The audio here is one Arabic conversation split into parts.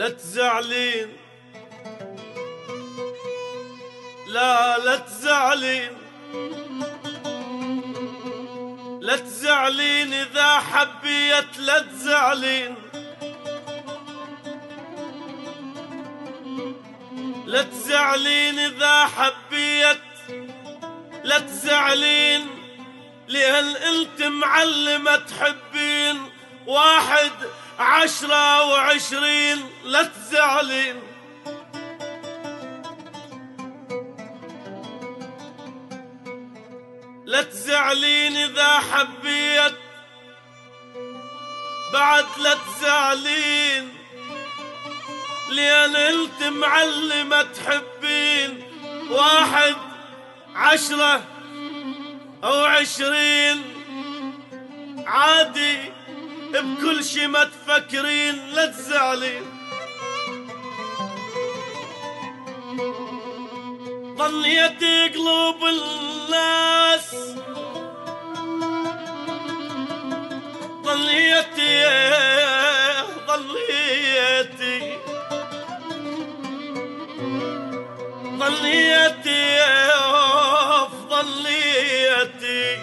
لا تزعلين، لا تزعلين، لا تزعلين إذا حبيت، لا تزعلين، لا تزعلين إذا حبيت، لا تزعلين، لأن أنت معلمة تحبين 1 10 و20، لا تزعلين. لا تزعلين إذا حبيت، بعد لا تزعلين، لأن أنت معلمة تحبين 1 10 أو 20، عادي بكل شي ما تفكرين، لا تزعلين. ظنيتي قلوب الناس، ظنيتي ظنيتي ظنيتي ظنيتي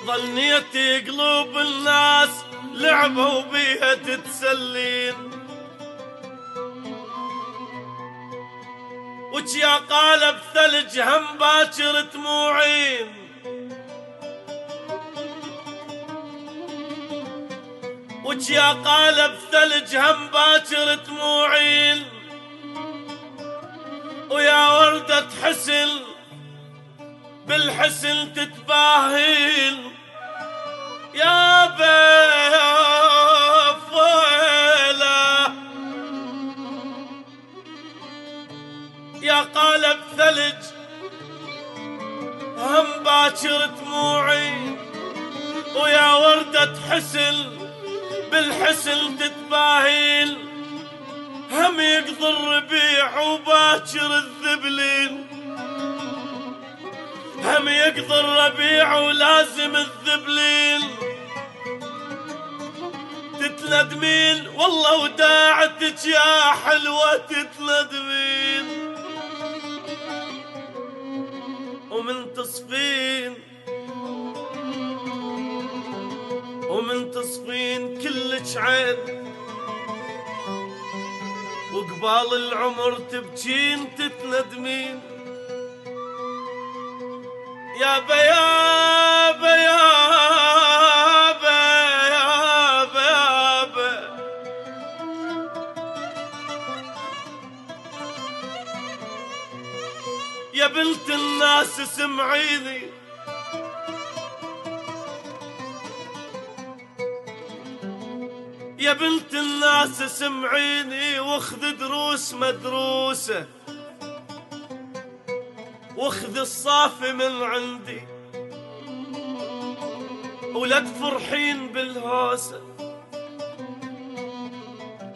ظنيتي قلوب الناس لعبوا بيها تتسلين، وش يا قالب ثلج هم باكر دموعين، وش يا قالب ثلج هم باكر دموعين، ويا وردة حسن بالحسن تتباهين، يا بفيلة يا قالب ثلج هم باكر دموعي، ويا وردة حسن بالحسن تتباهين، هم يقضي الربيع وباكر الذبلين، هم يقضي الربيع ولازم الذبلين، تتندمين والله وداعتك يا حلوة تتندمين، ومن تصفين ومن تصفين كلك عين، وقبال العمر تبكين تتندمين، يا بيابا يابا يابا يابا يا بنت الناس سمعيني، يا بنت الناس سمعيني، واخذ دروس مدروسة، واخذ الصافي من عندي، ولا تفرحين بالهوسة،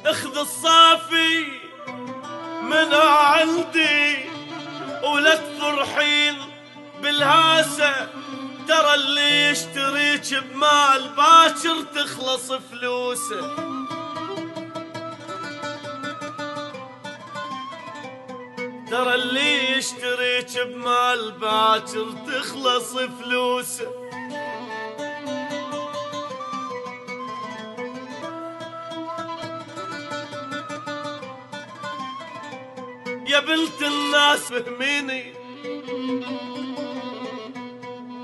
اخذ الصافي من عندي، ولا تفرحين بالهاسة، ترى اللي يشتريك بمال باكر تخلص فلوسه، ترى اللي يشتريك بمال باكر تخلص فلوسه. يا بنت الناس فهميني،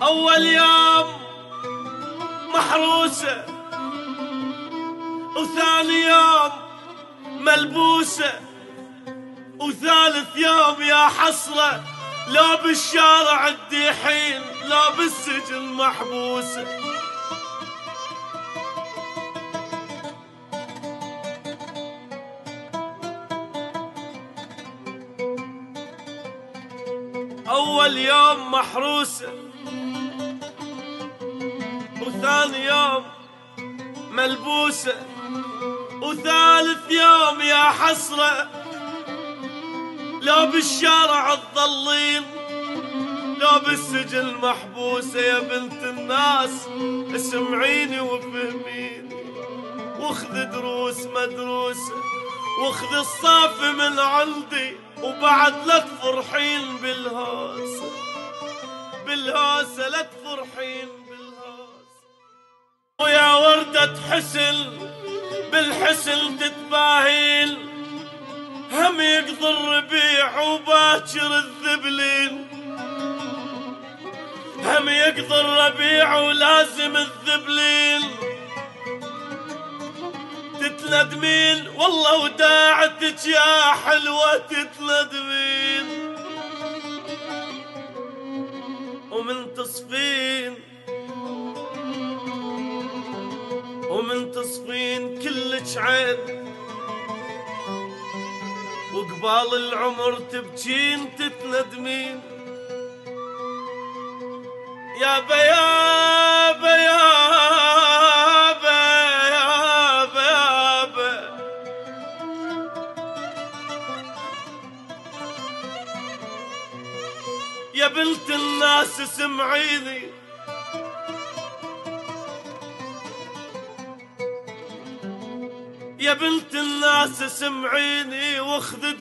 أول يوم محروسة، وثاني يوم ملبوسة، وثالث يوم يا حسرة لا بالشارع الدحين لا بالسجن محبوسة. أول يوم محروسة، وثاني يوم ملبوسة، وثالث يوم يا حسرة لو بالشارع تظلين، لو بالسجن محبوسة يا بنت الناس اسمعيني وفهميني، واخذ دروس مدروسة واخذ الصافي من عندي، وبعد لا تفرحين بالهوسة، بالهوسة لا تفرحين بالهوسة. ويا وردة حسن بالحسن تتباهين، هم يقضي الربيع وباكر الذبلين، هم يقضي الربيع ولازم الذبلين. تتندمين والله وداعتك يا حلوة تتندمين، ومن تصفين ومن تصفين كلك عين، وقبال العمر تبكين تتندمين. يا بيابا يابا يابا يابا يا بنت الناس اسمعيني، يا بنت الناس اسمعيني واخذ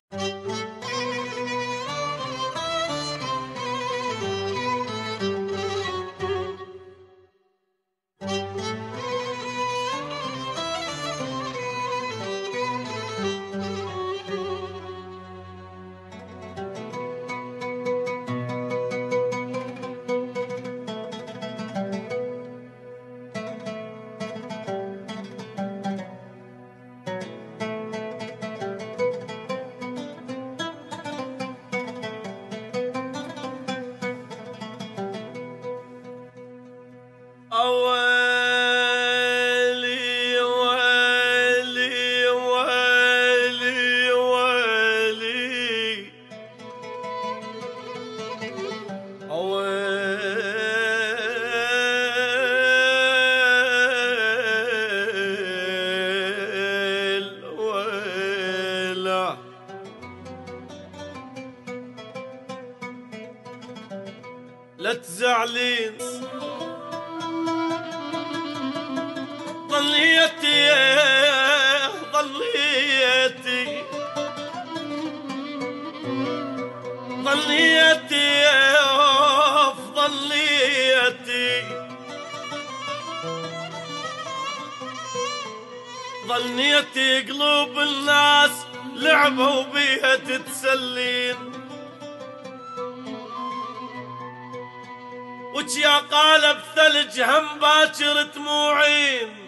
ويلي ويلي ويلي ويلي ويل ويلا. لا تزعلين ظليتي ظليتي ظليتي ظليتي ظليتي قلوب الناس لعبوا بيها تتسلين، وش يا قالب ثلج هم باكر دموعين،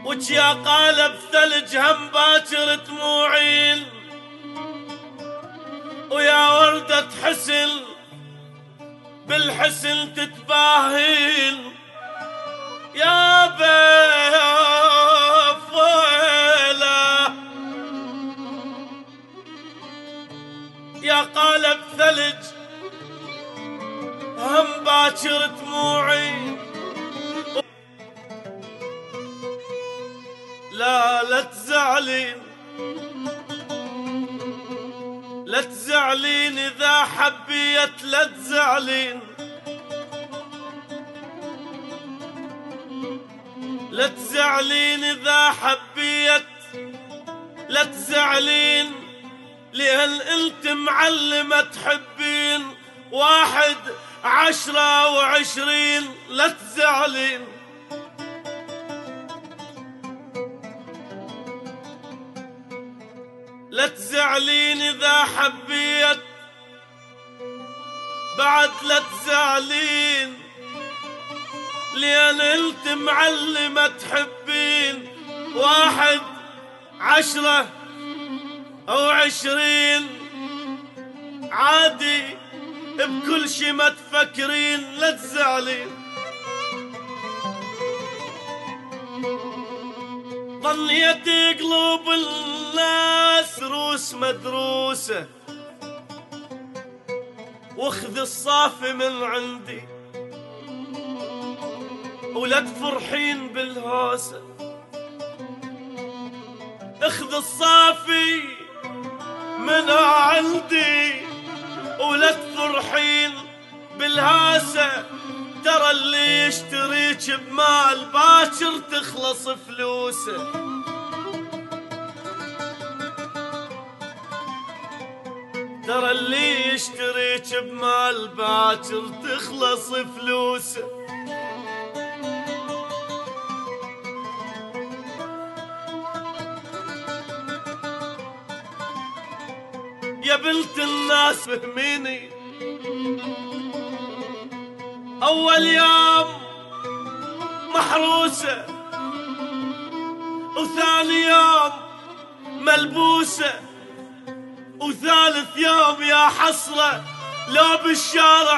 وش يا قالب ثلج هم باكر دموعين. ويا وردة حسن بالحسن تتباهين، يا بفيلة يا قالب ثلج هم باكر دموعي. لا تزعلين لا تزعلين إذا حبيت، لا تزعلين لا تزعلين إذا حبيت، لا تزعلين لأن أنت معلمة تحبين 1 10 و20. لا تزعلين لا تزعلين إذا حبيت، بعد لا تزعلين لأن أنت معلمة تحبين 1 10 أو 20. عادي بكل شي ما تفكرين، لا تزعلين. ظنيتي قلوب الناس دروس مدروسة، واخذ الصافي من عندي ولا تفرحين بالهوسة. اخذ الصافي منها عندي ولا تفرحين بالهاسة، ترى اللي يشتريك بمال باكر تخلص فلوسه. ترى اللي يشتريك بمال باكر تخلص فلوسه. يا بنت الناس فهميني، أول يوم محروسة وثاني يوم ملبوسة وثالث يوم يا حسرة لو بالشارع